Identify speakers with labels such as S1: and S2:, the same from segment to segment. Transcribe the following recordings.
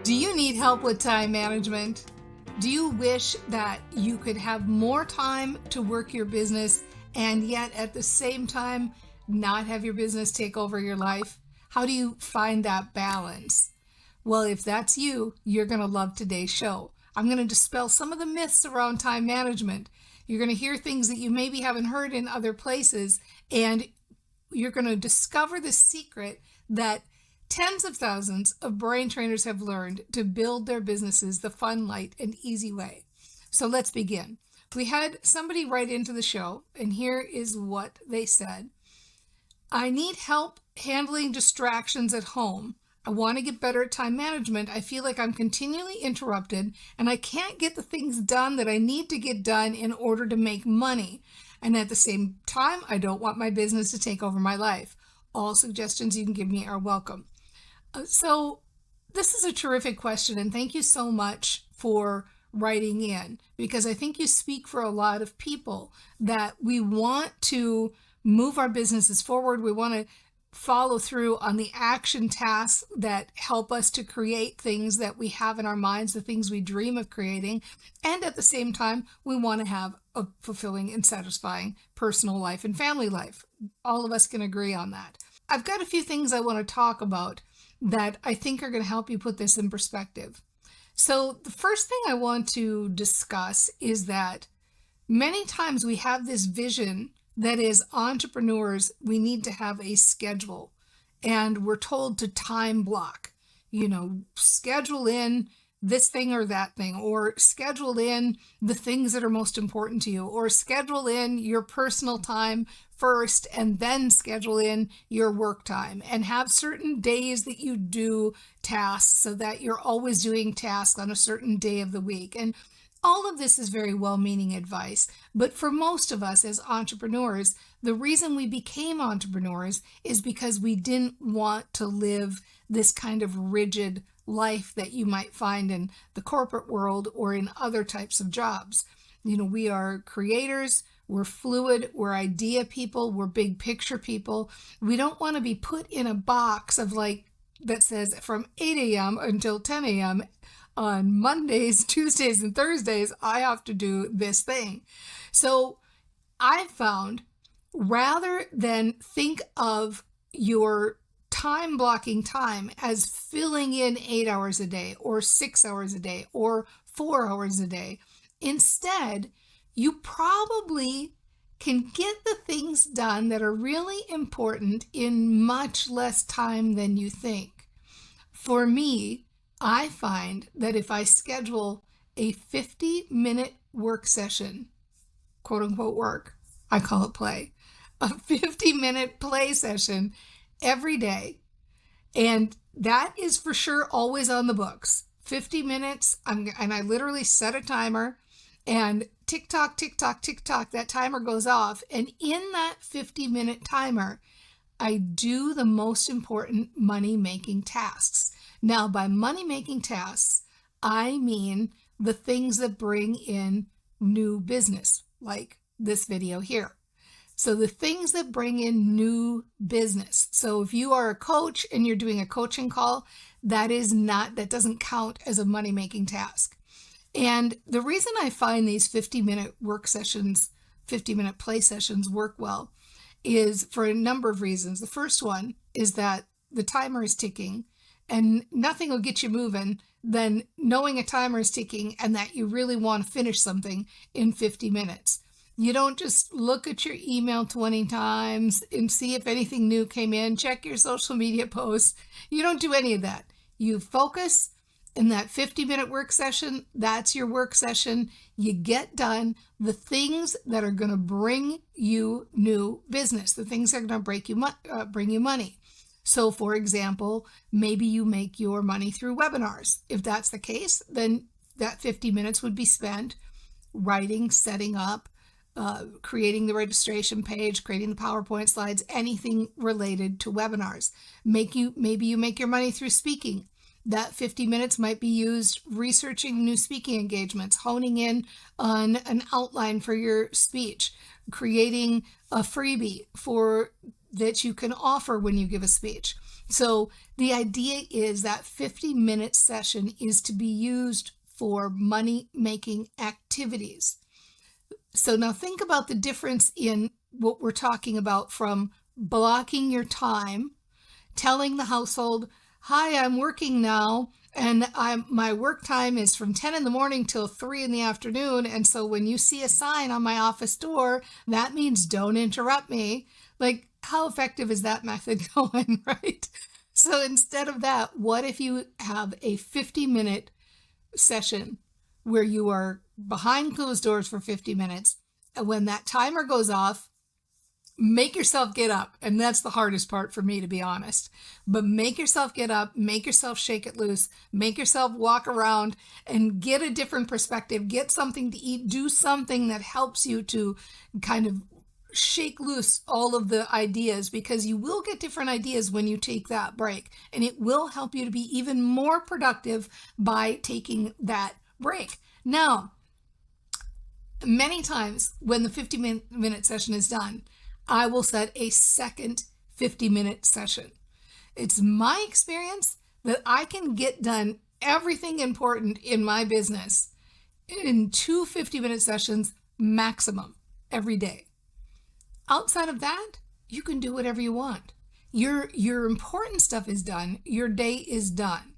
S1: Do you need help with time management? Do you wish that you could have more time to work your business and yet at the same time not have your business take over your life? How do you find that balance? Well, if that's you, you're going to love today's show. I'm going to dispel some of the myths around time management. You're going to hear things that you maybe haven't heard in other places, and you're going to discover the secret that tens of thousands of brain trainers have learned to build their businesses the fun, light, and easy way. So let's begin. We had somebody write into the show, and here is what they said. I need help handling distractions at home. I want to get better at time management. I feel like I'm continually interrupted, and I can't get the things done that I need to get done in order to make money. And at the same time, I don't want my business to take over my life. All suggestions you can give me are welcome. So this is a terrific question, and thank you so much for writing in, because I think you speak for a lot of people that we want to move our businesses forward. We want to follow through on the action tasks that help us to create things that we have in our minds, the things we dream of creating. And at the same time, we want to have a fulfilling and satisfying personal life and family life. All of us can agree on that. I've got a few things I want to talk about that I think are going to help you put this in perspective. So the first thing I want to discuss is that many times we have this vision that as entrepreneurs, we need to have a schedule, and we're told to time block, schedule in this thing or that thing, or schedule in the things that are most important to you, or schedule in your personal time first and then schedule in your work time, and have certain days that you do tasks so that you're always doing tasks on a certain day of the week. And all of this is very well-meaning advice, but for most of us as entrepreneurs, the reason we became entrepreneurs is because we didn't want to live this kind of rigid life that you might find in the corporate world or in other types of jobs. We are creators, we're fluid, we're idea people, we're big picture people. We don't want to be put in a box of that says from 8 a.m. until 10 a.m. on Mondays, Tuesdays, and Thursdays, I have to do this thing. So I found, rather than think of your time blocking time as filling in 8 hours a day or 6 hours a day or 4 hours a day, instead, you probably can get the things done that are really important in much less time than you think. For me, I find that if I schedule a 50-minute work session, quote unquote work, I call it play, a 50-minute play session every day, and that is for sure always on the books. 50 minutes, and I literally set a timer, and tick tock, tick tock, tick tock, that timer goes off. And in that 50-minute timer, I do the most important money-making tasks. Now, by money-making tasks, I mean the things that bring in new business, like this video here. So the things that bring in new business. So if you are a coach and you're doing a coaching call, that doesn't count as a money-making task. And the reason I find these 50-minute work sessions, 50-minute play sessions work well is for a number of reasons. The first one is that the timer is ticking, and nothing will get you moving than knowing a timer is ticking and that you really want to finish something in 50 minutes. You don't just look at your email 20 times and see if anything new came in, check your social media posts. You don't do any of that. You focus in that 50-minute work session. That's your work session. You get done the things that are going to bring you new business, the things that are going to bring you money. So for example, maybe you make your money through webinars. If that's the case, then that 50 minutes would be spent writing, setting up, creating the registration page, creating the PowerPoint slides, anything related to webinars. Maybe you make your money through speaking. That 50 minutes might be used researching new speaking engagements, honing in on an outline for your speech, creating a freebie that you can offer when you give a speech. So the idea is that 50-minute session is to be used for money-making activities. So now think about the difference in what we're talking about from blocking your time, telling the household, hi, I'm working now, and my work time is from 10 in the morning till 3 in the afternoon. And so when you see a sign on my office door, that means don't interrupt me. Like, how effective is that method going, right? So instead of that, what if you have a 50-minute session where you are behind closed doors for 50 minutes? And when that timer goes off, make yourself get up. And that's the hardest part for me, to be honest. But make yourself get up, make yourself shake it loose, make yourself walk around and get a different perspective, get something to eat, do something that helps you to kind of shake loose all of the ideas, because you will get different ideas when you take that break. And it will help you to be even more productive by taking that break. Now, many times when the 50-minute session is done, I will set a second 50-minute session. It's my experience that I can get done everything important in my business in 2 50-minute sessions maximum every day. Outside of that, you can do whatever you want. Your important stuff is done. Your day is done.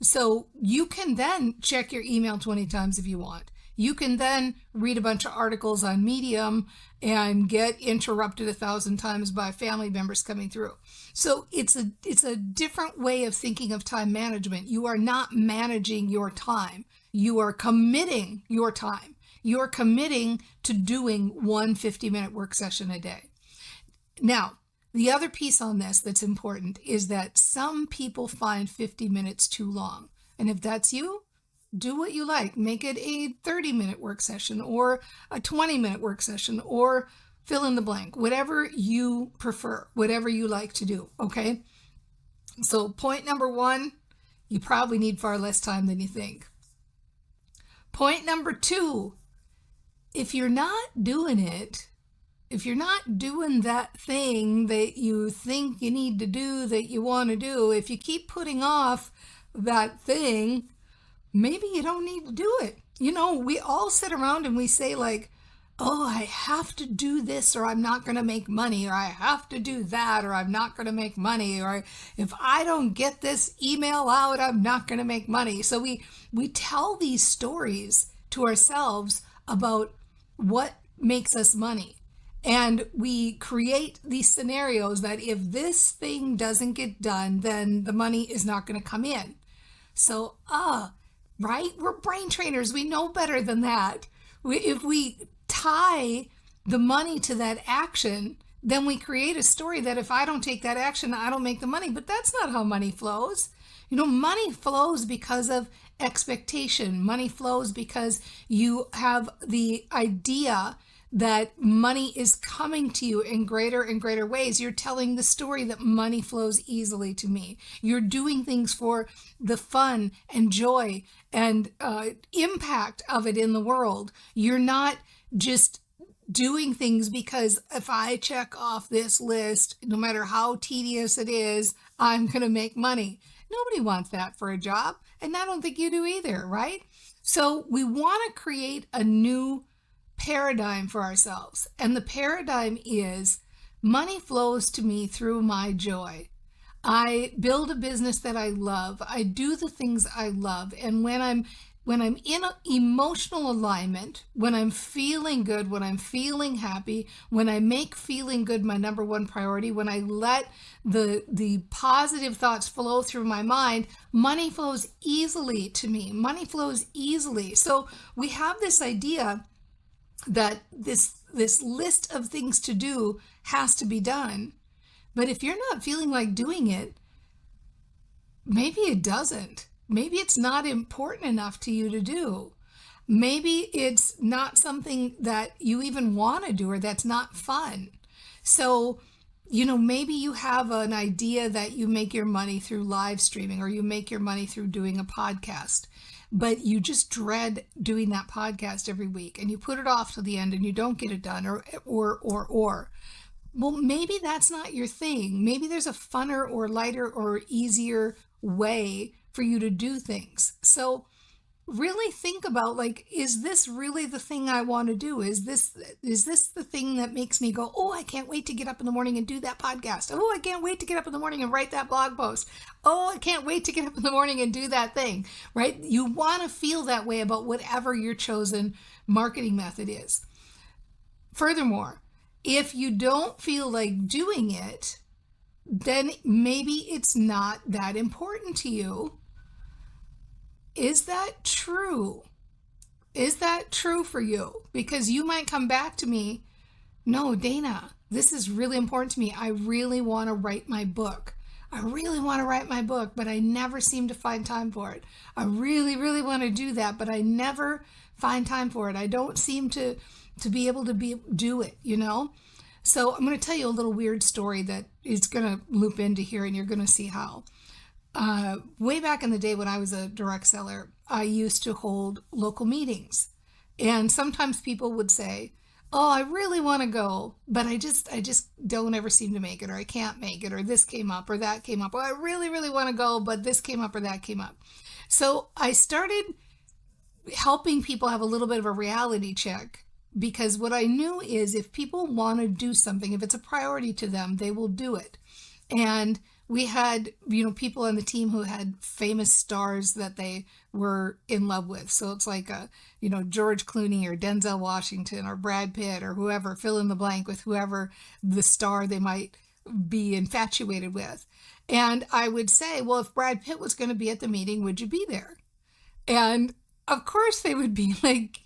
S1: So you can then check your email 20 times if you want. You can then read a bunch of articles on Medium and get interrupted 1,000 times by family members coming through. So it's a different way of thinking of time management. You are not managing your time. You are committing your time. You're committing to doing one 50-minute work session a day. Now, the other piece on this that's important is that some people find 50 minutes too long. And if that's you, do what you like. Make it a 30-minute work session or a 20-minute work session, or fill in the blank, whatever you prefer, whatever you like to do. Okay. So point number 1, you probably need far less time than you think. Point number 2, if you're not doing it, if you're not doing that thing that you think you need to do, that you want to do, if you keep putting off that thing, maybe you don't need to do it. You know, we all sit around and we say like, oh, I have to do this or I'm not going to make money, or I have to do that or I'm not going to make money, or if I don't get this email out, I'm not going to make money. So we tell these stories to ourselves about what makes us money. And we create these scenarios that if this thing doesn't get done, then the money is not going to come in. So, right? We're brain trainers. We know better than that. If we tie the money to that action, then we create a story that if I don't take that action, I don't make the money. But that's not how money flows. You know, money flows because of expectation. Money flows because you have the idea that money is coming to you in greater and greater ways. You're telling the story that money flows easily to me. You're doing things for the fun and joy and impact of it in the world. You're not just doing things because if I check off this list, no matter how tedious it is, I'm going to make money. Nobody wants that for a job, and I don't think you do either, right? So we want to create a new paradigm for ourselves. And the paradigm is money flows to me through my joy. I build a business that I love. I do the things I love. And when I'm in emotional alignment, when I'm feeling good, when I'm feeling happy, when I make feeling good my number one priority, when I let the positive thoughts flow through my mind, money flows easily to me. Money flows easily. So we have this idea that this list of things to do has to be done. But if you're not feeling like doing it, maybe it doesn't. Maybe it's not important enough to you to do. Maybe it's not something that you even want to do, or that's not fun. So, you know, maybe you have an idea that you make your money through live streaming, or you make your money through doing a podcast, but you just dread doing that podcast every week and you put it off to the end and you don't get it done, or. Well, maybe that's not your thing. Maybe there's a funner or lighter or easier way for you to do things. So really think about, like, is this really the thing I want to do? Is this the thing that makes me go, oh, I can't wait to get up in the morning and do that podcast. Oh, I can't wait to get up in the morning and write that blog post. Oh, I can't wait to get up in the morning and do that thing, right? You want to feel that way about whatever your chosen marketing method is. Furthermore, if you don't feel like doing it, then maybe it's not that important to you. Is that true? Is that true for you? Because you might come back to me, no, Dana, this is really important to me. I really want to write my book. I really want to write my book, but I never seem to find time for it. I really, really want to do that, but I never find time for it. I don't seem to be able to do it, you know? So I'm going to tell you a little weird story that is going to loop into here, and you're going to see how. Way back in the day when I was a direct seller, I used to hold local meetings. And sometimes people would say, oh, I really want to go, but I just don't ever seem to make it, or I can't make it, or this came up or that came up. Oh, I really, really want to go, but this came up or that came up. So I started helping people have a little bit of a reality check, because what I knew is if people want to do something, if it's a priority to them, they will do it. And we had, people on the team who had famous stars that they were in love with. So it's like, George Clooney or Denzel Washington or Brad Pitt or whoever, fill in the blank with whoever the star they might be infatuated with. And I would say, well, if Brad Pitt was going to be at the meeting, would you be there? And of course they would be like,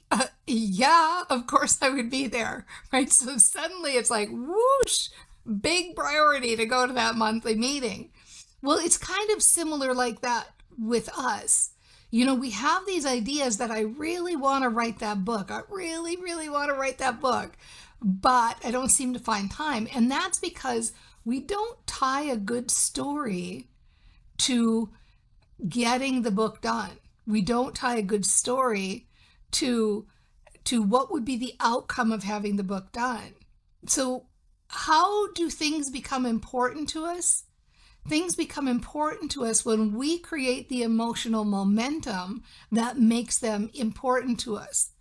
S1: yeah, of course I would be there, right? So suddenly it's like, whoosh, big priority to go to that monthly meeting. Well, it's kind of similar like that with us. We have these ideas that I really want to write that book. I really, really want to write that book, but I don't seem to find time. And that's because we don't tie a good story to getting the book done. We don't tie a good story to what would be the outcome of having the book done. So how do things become important to us? Things become important to us when we create the emotional momentum that makes them important to us.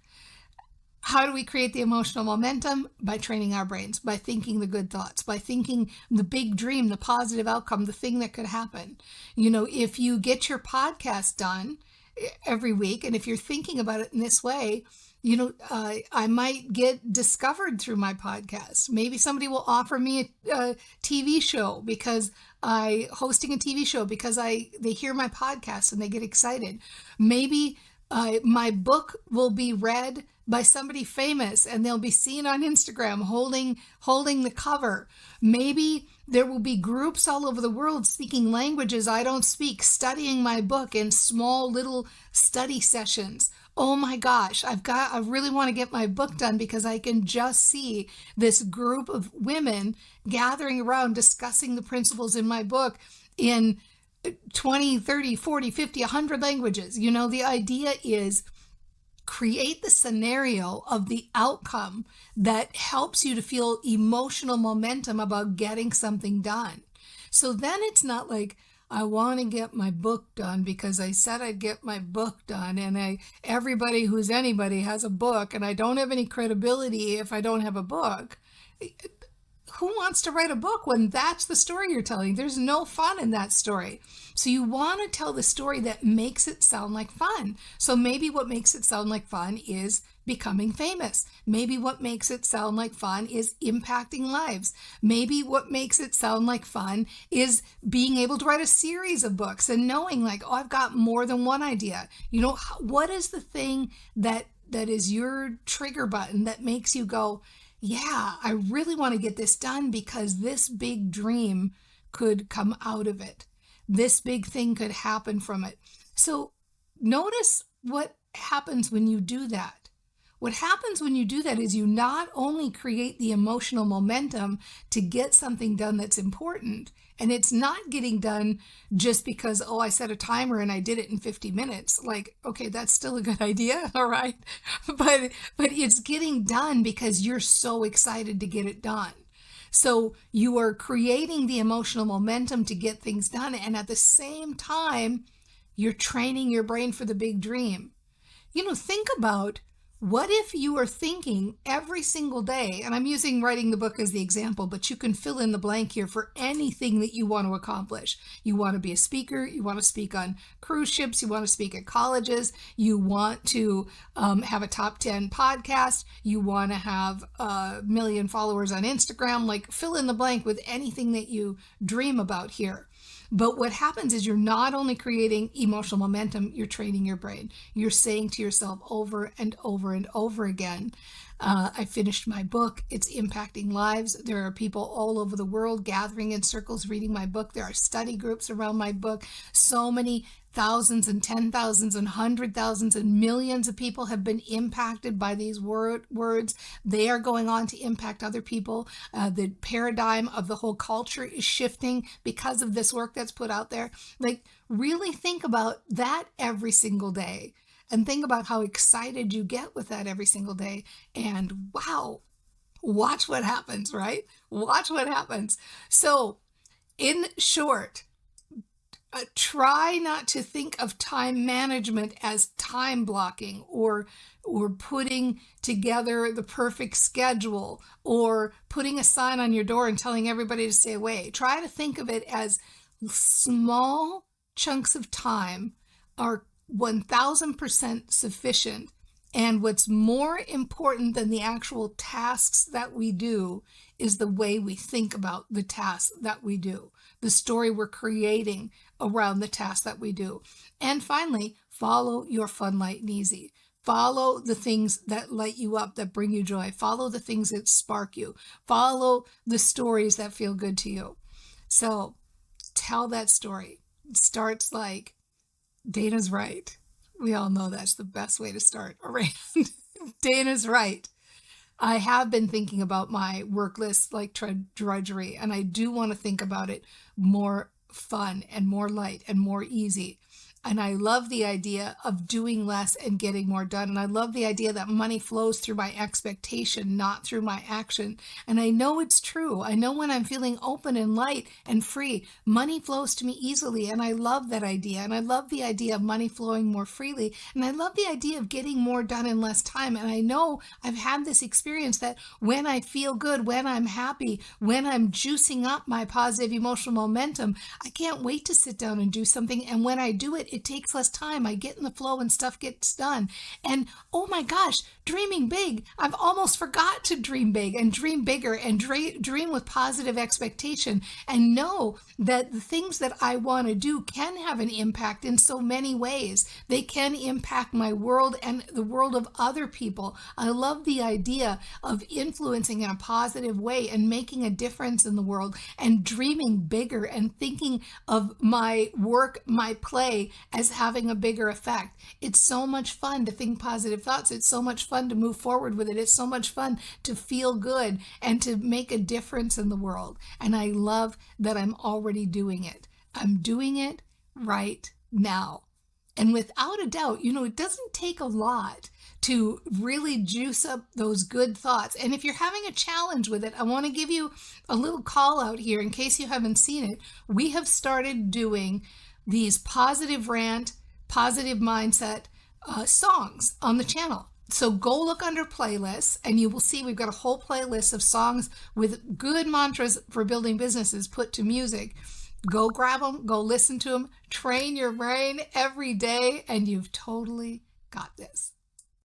S1: How do we create the emotional momentum? By training our brains, by thinking the good thoughts, by thinking the big dream, the positive outcome, the thing that could happen. If you get your podcast done every week, and if you're thinking about it in this way, I might get discovered through my podcast. Maybe somebody will offer me a TV show because hosting a TV show because they hear my podcast and they get excited. Maybe my book will be read by somebody famous and they'll be seen on Instagram holding the cover. Maybe there will be groups all over the world speaking languages I don't speak, studying my book in small little study sessions. Oh my gosh, I really want to get my book done because I can just see this group of women gathering around discussing the principles in my book in 20, 30, 40, 50, 100 languages. The idea is create the scenario of the outcome that helps you to feel emotional momentum about getting something done. So then it's not like, I want to get my book done because I said I'd get my book done, and everybody who's anybody has a book, and I don't have any credibility if I don't have a book. Who wants to write a book when that's the story you're telling? There's no fun in that story. So you want to tell the story that makes it sound like fun. So maybe what makes it sound like fun is becoming famous. Maybe what makes it sound like fun is impacting lives. Maybe what makes it sound like fun is being able to write a series of books and knowing like, oh, I've got more than one idea. What is the thing that is your trigger button that makes you go, yeah, I really want to get this done because this big dream could come out of it. This big thing could happen from it. So notice what happens when you do that. What happens when you do that is you not only create the emotional momentum to get something done that's important, and it's not getting done just because, oh, I set a timer and I did it in 50 minutes. Like, okay, that's still a good idea, all right? But it's getting done because you're so excited to get it done. So you are creating the emotional momentum to get things done. And at the same time, you're training your brain for the big dream. Think about, what if you are thinking every single day, and I'm using writing the book as the example, but you can fill in the blank here for anything that you want to accomplish. You want to be a speaker, you want to speak on cruise ships, you want to speak at colleges, you want to have a top 10 podcast, you want to have 1 million followers on Instagram, like fill in the blank with anything that you dream about here. But what happens is you're not only creating emotional momentum, you're training your brain. You're saying to yourself over and over and over again, I finished my book. It's impacting lives. There are people all over the world gathering in circles reading my book. There are study groups around my book. So many thousands and 10,000s and 100,000s and millions of people have been impacted by these words. They are going on to impact other people. The paradigm of the whole culture is shifting because of this work that's put out there. Like, really think about that every single day. And think about how excited you get with that every single day. And wow, watch what happens, right? Watch what happens. So, in short, try not to think of time management as time blocking or putting together the perfect schedule or putting a sign on your door and telling everybody to stay away. Try to think of it as small chunks of time are 1000% sufficient. And what's more important than the actual tasks that we do is the way we think about the tasks that we do, the story we're creating around the tasks that we do. And finally, follow your fun, light, and easy. Follow the things that light you up, that bring you joy. Follow the things that spark you. Follow the stories that feel good to you. So tell that story. It starts like, Dana's right. We all know that's the best way to start, all right? Dana's right. I have been thinking about my work list like drudgery, and I do want to think about it more fun and more light and more easy. And I love the idea of doing less and getting more done. And I love the idea that money flows through my expectation, not through my action. And I know it's true. I know when I'm feeling open and light and free, money flows to me easily. And I love that idea. And I love the idea of money flowing more freely. And I love the idea of getting more done in less time. And I know I've had this experience that when I feel good, when I'm happy, when I'm juicing up my positive emotional momentum, I can't wait to sit down and do something. And when I do it, it takes less time. I get in the flow and stuff gets done. And oh my gosh, dreaming big. I've almost forgot to dream big and dream bigger and dream with positive expectation and know that the things that I want to do can have an impact in so many ways. They can impact my world and the world of other people. I love the idea of influencing in a positive way and making a difference in the world and dreaming bigger and thinking of my work, my play as having a bigger effect. It's so much fun to think positive thoughts. It's so much fun to move forward with it. It's so much fun to feel good and to make a difference in the world. And I love that I'm already doing it. I'm doing it right now. And without a doubt, it doesn't take a lot to really juice up those good thoughts. And if you're having a challenge with it, I want to give you a little call out here in case you haven't seen it. We have started doing these positive rant, positive mindset songs on the channel. So go look under playlists and you will see we've got a whole playlist of songs with good mantras for building businesses put to music. Go grab them, go listen to them, train your brain every day, and you've totally got this.